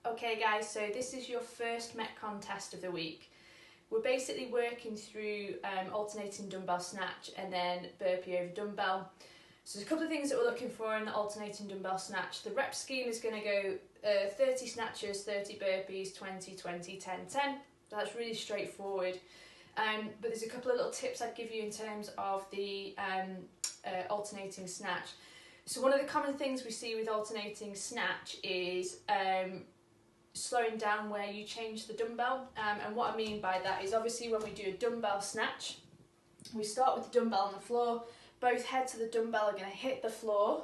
Okay guys, so this is your first Metcon test of the week. We're basically working through alternating dumbbell snatch and then burpee over dumbbell. So there's a couple of things that we're looking for in the alternating dumbbell snatch. The rep scheme is going to go 30 snatches, 30 burpees, 20, 20, 10, 10. That's really straightforward. But there's a couple of little tips I'd give you in terms of the alternating snatch. So one of the common things we see with alternating snatch is slowing down where you change the dumbbell, and what I mean by that is obviously when we do a dumbbell snatch, we start with the dumbbell on the floor, both heads of the dumbbell are going to hit the floor,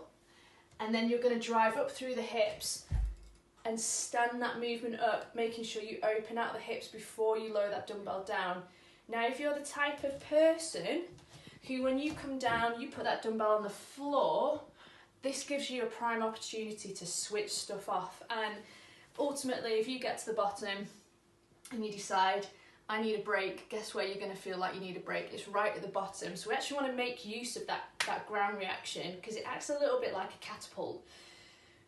and then you're going to drive up through the hips and stand that movement up, making sure you open out the hips before you lower that dumbbell down. Now if you're the type of person who when you come down you put that dumbbell on the floor, this gives you a prime opportunity to switch stuff off, and ultimately if you get to the bottom and you decide I need a break, guess where you're going to feel like you need a break? It's right at the bottom. So we actually want to make use of that ground reaction because it acts a little bit like a catapult.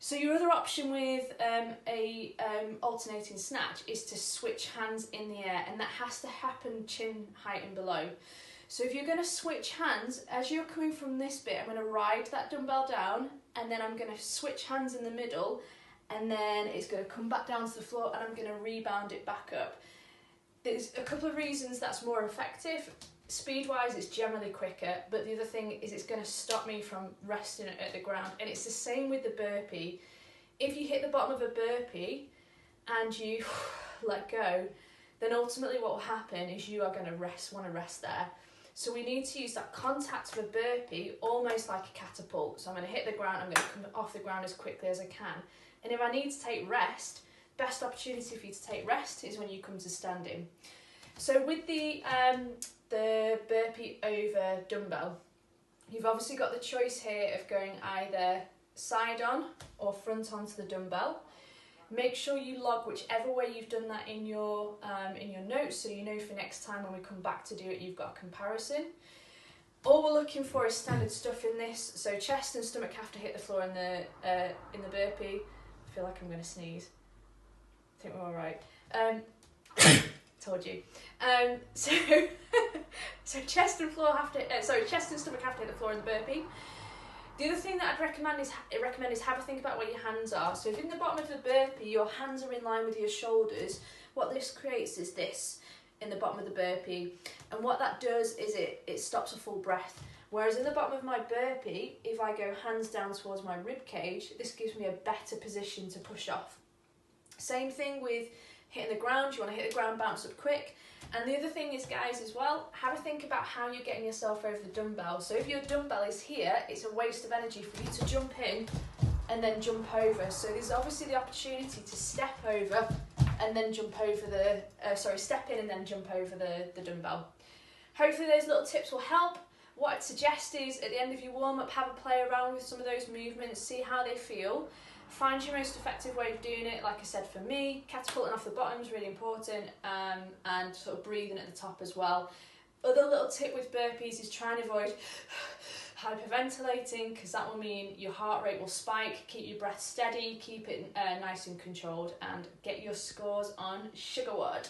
So your other option with a alternating snatch is to switch hands in the air, and that has to happen chin height and below. So if you're going to switch hands, as you're coming from this bit, I'm going to ride that dumbbell down, and then I'm going to switch hands in the middle, and then it's going to come back down to the floor, and I'm going to rebound it back up. There's a couple of reasons that's more effective. Speed-wise, it's generally quicker, but the other thing is it's going to stop me from resting at the ground. And it's the same with the burpee. If you hit the bottom of a burpee and you let go, then ultimately what will happen is you are going to want to rest there. So we need to use that contact of a burpee almost like a catapult. So I'm going to hit the ground, I'm going to come off the ground as quickly as I can. And if I need to take rest, best opportunity for you to take rest is when you come to standing. So with the burpee over dumbbell, you've obviously got the choice here of going either side on or front onto the dumbbell. Make sure you log whichever way you've done that in your notes, so you know for next time when we come back to do it you've got a comparison. All we're looking for is standard stuff in this, so chest and stomach have to hit the floor in the burpee. I feel like I'm going to sneeze. I think we're all right. Told you. So chest and stomach have to hit the floor in the burpee. The other thing that I'd recommend is have a think about where your hands are. So if in the bottom of the burpee your hands are in line with your shoulders, what this creates is this in the bottom of the burpee, and what that does is it stops a full breath. Whereas in the bottom of my burpee, if I go hands down towards my rib cage, this gives me a better position to push off. Same thing with hitting the ground. You want to hit the ground, bounce up quick. And the other thing is, guys, as well, have a think about how you're getting yourself over the dumbbell. So if your dumbbell is here, it's a waste of energy for you to jump in and then jump over. So there's obviously the opportunity to step over and then jump over step in and then jump over the dumbbell. Hopefully those little tips will help. What I'd suggest is at the end of your warm-up, have a play around with some of those movements, see how they feel. Find your most effective way of doing it. Like I said, for me, catapulting off the bottom is really important, and sort of breathing at the top as well. Other little tip with burpees is try and avoid hyperventilating, because that will mean your heart rate will spike. Keep your breath steady, keep it nice and controlled, and get your scores on Sugarwood.